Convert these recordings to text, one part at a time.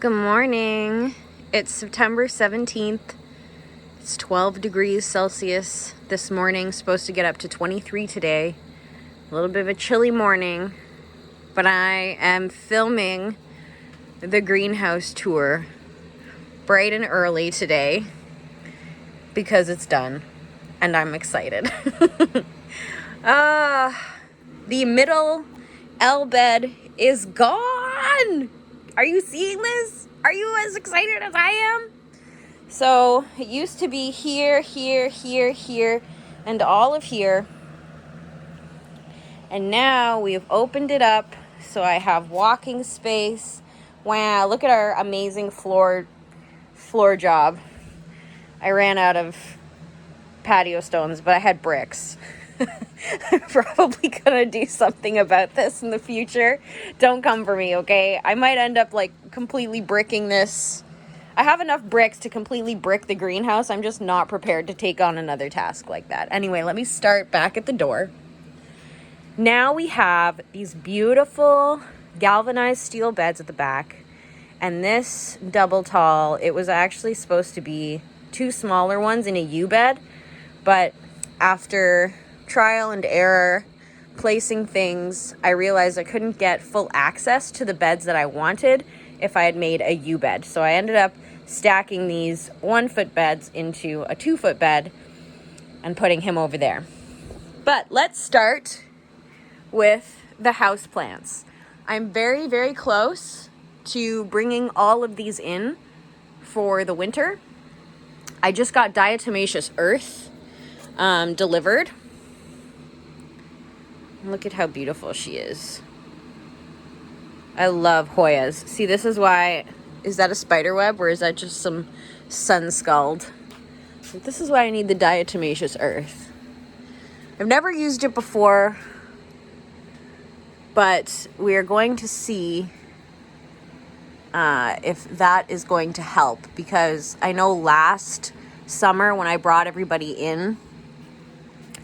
Good morning. It's September 17th. It's 12 degrees Celsius this morning. Supposed to get up to 23 today. A little bit of a chilly morning, but I am filming the greenhouse tour bright and early today because it's done and I'm excited. The middle L bed is gone. Are you seeing this? Are you as excited as I am? So it used to be here, and all of here. And now we have opened it up so I have walking space. Wow, look at our amazing floor job. I ran out of patio stones, but I had bricks. I'm probably gonna do something about this in the future. Don't come for me, okay? I might end up completely bricking this. I have enough bricks to completely brick the greenhouse. I'm just not prepared to take on another task like that. Anyway, let me start back at the door. Now we have these beautiful galvanized steel beds at the back. And this double tall, it was actually supposed to be two smaller ones in a U bed. But after trial and error, placing things, I realized I couldn't get full access to the beds that I wanted if I had made a U bed. So I ended up stacking these 1-foot beds into a 2-foot bed and putting him over there. But let's start with the house plants. I'm very, very close to bringing all of these in for the winter. I just got diatomaceous earth delivered. Look at how beautiful she is. I love Hoyas. See, this is why, is that a spider web or is that just some sun scald? This is why I need the diatomaceous earth. I've never used it before, but we are going to see if that is going to help, because I know last summer when I brought everybody in,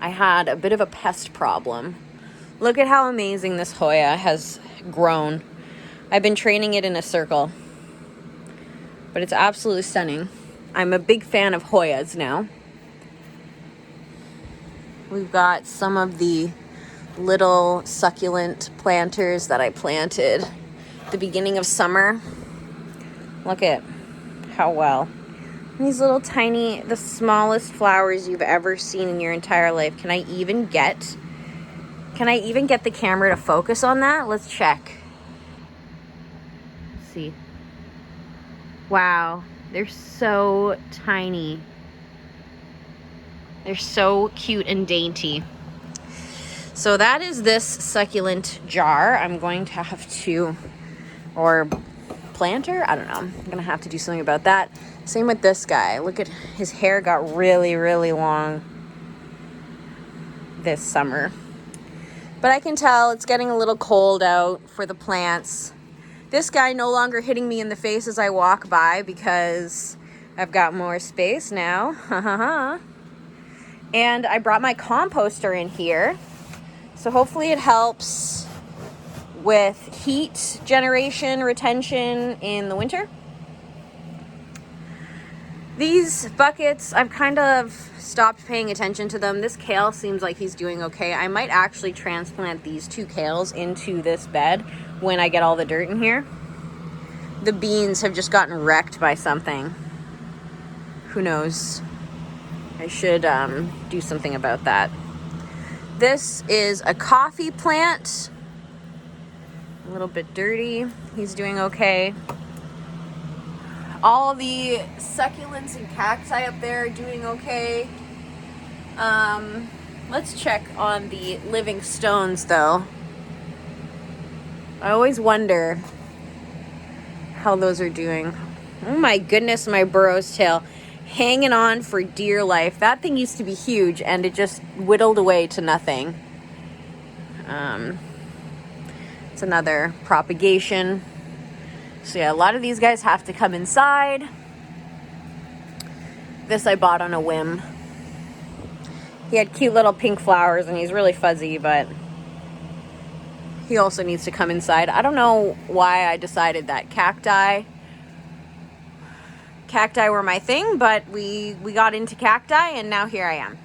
I had a bit of a pest problem. Look at how amazing this Hoya has grown. I've been training it in a circle, but it's absolutely stunning. I'm a big fan of Hoyas now. We've got some of the little succulent planters that I planted at the beginning of summer. Look at how well. These little tiny, the smallest flowers you've ever seen in your entire life. Can I even get the camera to focus on that? Let's check. Let's see. Wow, they're so tiny. They're so cute and dainty. So that is this succulent jar. I'm going to have to, or planter? I don't know. I'm going to have to do something about that. Same with this guy. Look at his hair got really, really long this summer. But I can tell it's getting a little cold out for the plants. This guy no longer hitting me in the face as I walk by because I've got more space now. And I brought my composter in here. So hopefully it helps with heat generation, retention in the winter. These buckets, I've kind of stopped paying attention to them. This kale seems like he's doing okay. I might actually transplant these 2 kales into this bed when I get all the dirt in here. The beans have just gotten wrecked by something. Who knows? I should do something about that. This is a coffee plant. A little bit dirty. He's doing okay. All the succulents and cacti up there are doing okay. Let's check on the living stones though. I always wonder how those are doing. Oh my goodness, my burro's tail. Hanging on for dear life. That thing used to be huge and it just whittled away to nothing. It's another propagation. So yeah, a lot of these guys have to come inside. This I bought on a whim. He had cute little pink flowers and he's really fuzzy, but he also needs to come inside. I don't know why I decided that cacti cacti were my thing, but we got into cacti and now here I am.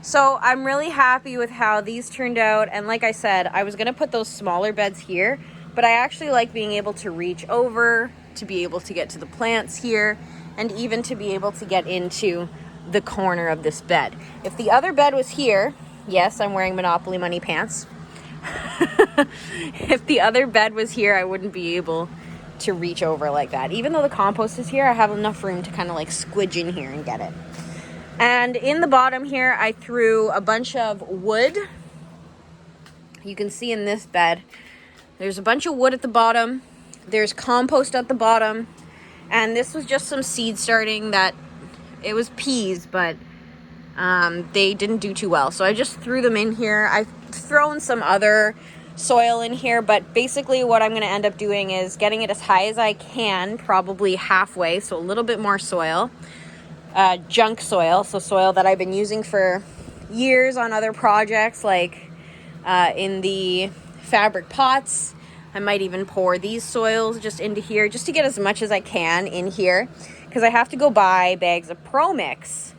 So I'm really happy with how these turned out. And like I said, I was gonna put those smaller beds here, but I actually like being able to reach over, to be able to get to the plants here, and even to be able to get into the corner of this bed. If the other bed was here, yes, I'm wearing Monopoly money pants. If the other bed was here, I wouldn't be able to reach over like that. Even though the compost is here, I have enough room to kind of like squidge in here and get it. And in the bottom here, I threw a bunch of wood. You can see in this bed, there's a bunch of wood at the bottom. There's compost at the bottom. And this was just some seed starting that, it was peas, but they didn't do too well. So I just threw them in here. I've thrown some other soil in here, but basically what I'm going to end up doing is getting it as high as I can, probably halfway, so a little bit more soil. Junk soil, so soil that I've been using for years on other projects, like in the fabric pots. I might even pour these soils just into here, just to get as much as I can in here, because I have to go buy bags of Pro Mix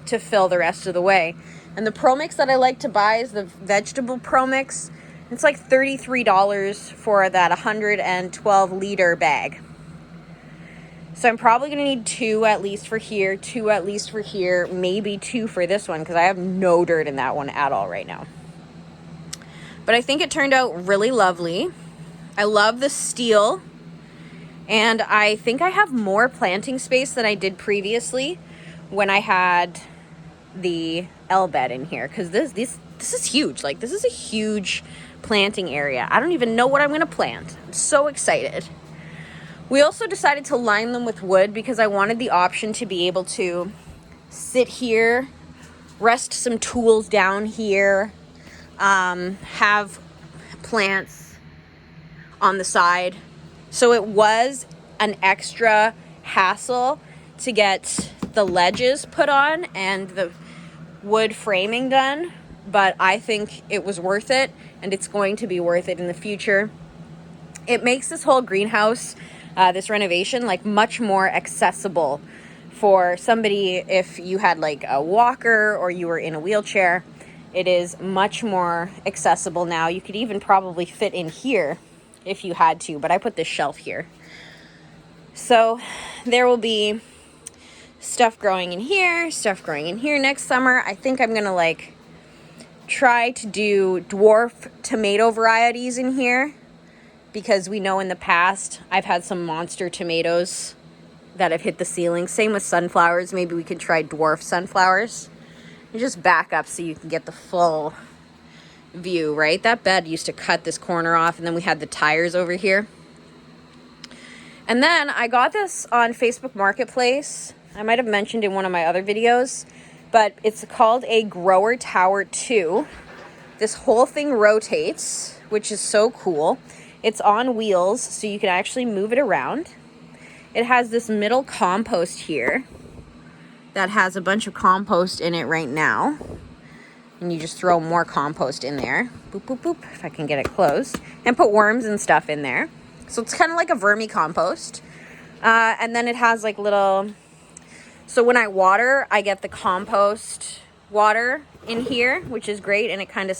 to fill the rest of the way. And the Pro Mix that I like to buy is the vegetable Pro Mix. It's like $33 for that 112 liter bag. So I'm probably going to need 2 at least for here, 2 at least for here, maybe 2 for this one, because I have no dirt in that one at all right now. But I think it turned out really lovely. I love the steel, and I think I have more planting space than I did previously when I had the L bed in here, because this is huge. Like, this is a huge planting area. I don't even know what I'm going to plant. I'm so excited. We also decided to line them with wood because I wanted the option to be able to sit here, rest some tools down here, have plants on the side. So it was an extra hassle to get the ledges put on and the wood framing done, but I think it was worth it, and it's going to be worth it in the future. It makes this whole greenhouse, this renovation, like much more accessible for somebody. If you had like a walker or you were in a wheelchair, it is much more accessible now. You could even probably fit in here if you had to, but I put this shelf here. So there will be stuff growing in here, stuff growing in here next summer. I think I'm gonna like try to do dwarf tomato varieties in here, because we know in the past I've had some monster tomatoes that have hit the ceiling. Same with sunflowers. Maybe we could try dwarf sunflowers. You just back up so you can get the full view, right? That bed used to cut this corner off, and then we had the tires over here. And then I got this on Facebook Marketplace. I might have mentioned in one of my other videos, but it's called a Grower Tower 2. This whole thing rotates, which is so cool. It's on wheels, so you can actually move it around. It has this middle compost here that has a bunch of compost in it right now. And you just throw more compost in there. Boop, boop, boop, if I can get it closed. And put worms and stuff in there. So it's kind of like a vermicompost. And then it has like little... So when I water, I get the compost water in here, which is great. And it kind of...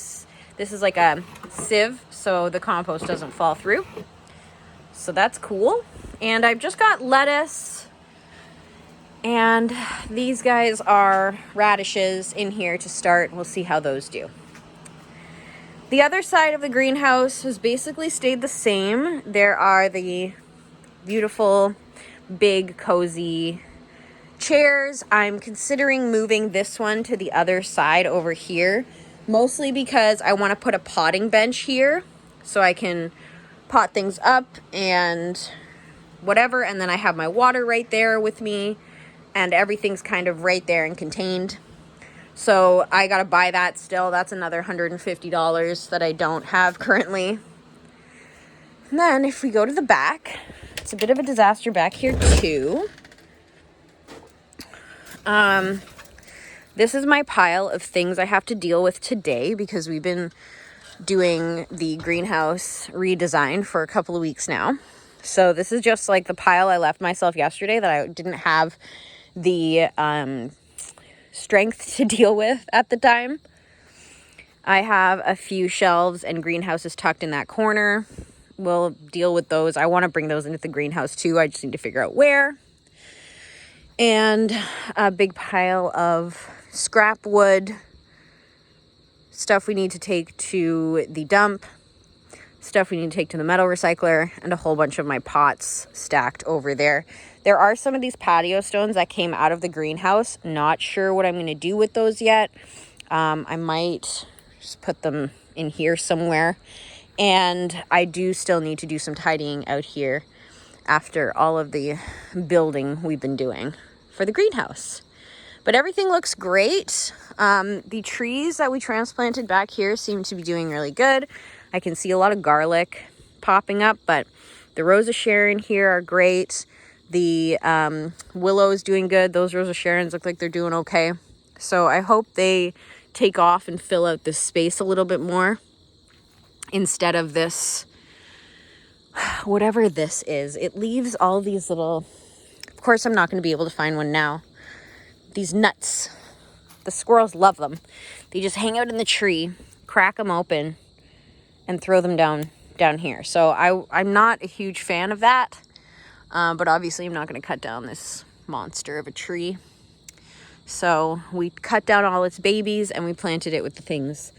This is like a sieve, so the compost doesn't fall through. So that's cool. And I've just got lettuce. And these guys are radishes in here to start. We'll see how those do. The other side of the greenhouse has basically stayed the same. There are the beautiful, big, cozy chairs. I'm considering moving this one to the other side over here, mostly because I want to put a potting bench here so I can pot things up and whatever. And then I have my water right there with me, and everything's kind of right there and contained. So I got to buy that still. That's another $150 that I don't have currently. And then if we go to the back, it's a bit of a disaster back here too. This is my pile of things I have to deal with today because we've been doing the greenhouse redesign for a couple of weeks now. So this is just like the pile I left myself yesterday that I didn't have the strength to deal with at the time. I have a few shelves and greenhouses tucked in that corner. We'll deal with those. I want to bring those into the greenhouse too. I just need to figure out where. And a big pile of scrap wood, stuff we need to take to the dump, stuff we need to take to the metal recycler, and a whole bunch of my pots stacked over there. There are some of these patio stones that came out of the greenhouse. Not sure what I'm going to do with those yet. I might just put them in here somewhere. And I do still need to do some tidying out here after all of the building we've been doing for the greenhouse. But everything looks great. The trees that we transplanted back here seem to be doing really good. I can see a lot of garlic popping up, but the Rose of Sharon here are great. The willow's doing good. Those Rose of Sharons look like they're doing okay. So I hope they take off and fill out this space a little bit more instead of this, whatever this is. It leaves all these little, of course I'm not going to be able to find one now, these nuts. The squirrels love them. They just hang out in the tree, crack them open, and throw them down here. So I'm not a huge fan of that, but obviously I'm not going to cut down this monster of a tree. So we cut down all its babies and we planted it with the things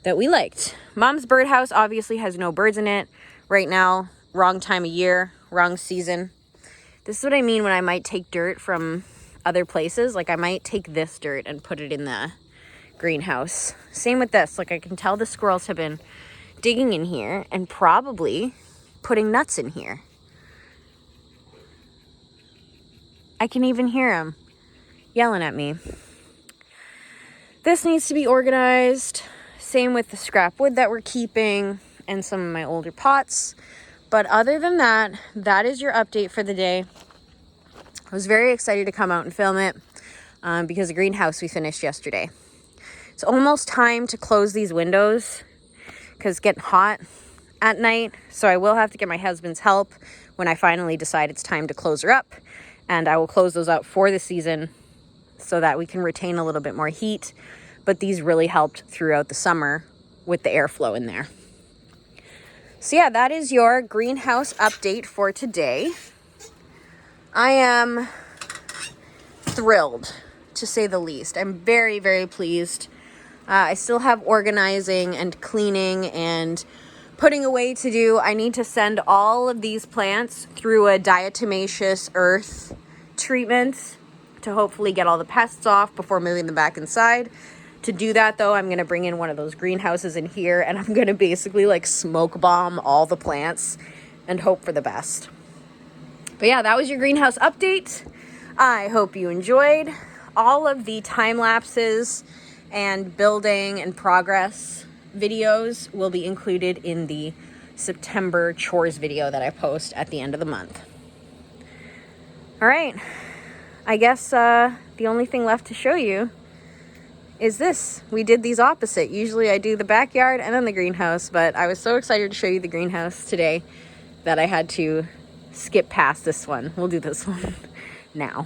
that we liked. Mom's birdhouse obviously has no birds in it right now. Wrong time of year, wrong season. This is what I mean when I might take dirt from other places. Like I might take this dirt and put it in the greenhouse. Same with this. Like I can tell the squirrels have been digging in here and probably putting nuts in here. I can even hear them yelling at me. This needs to be organized. Same with the scrap wood that we're keeping and some of my older pots. But other than that, that is your update for the day. I was very excited to come out and film it because the greenhouse we finished yesterday. It's almost time to close these windows because it's getting hot at night. So I will have to get my husband's help when I finally decide it's time to close her up. And I will close those up for the season so that we can retain a little bit more heat. But these really helped throughout the summer with the airflow in there. So yeah, that is your greenhouse update for today. I am thrilled, to say the least. I'm very, very pleased. I still have organizing and cleaning and putting away to do. I need to send all of these plants through a diatomaceous earth treatment to hopefully get all the pests off before moving them back inside. To do that though, I'm going to bring in one of those greenhouses in here and I'm going to basically like smoke bomb all the plants and hope for the best. But yeah, that was your greenhouse update. I hope you enjoyed. All of the time lapses and building and progress videos will be included in the September chores video that I post at the end of the month. All right, I guess the only thing left to show you is this. We did these opposite. Usually I do the backyard and then the greenhouse, but I was so excited to show you the greenhouse today that I had to skip past this one. We'll do this one now.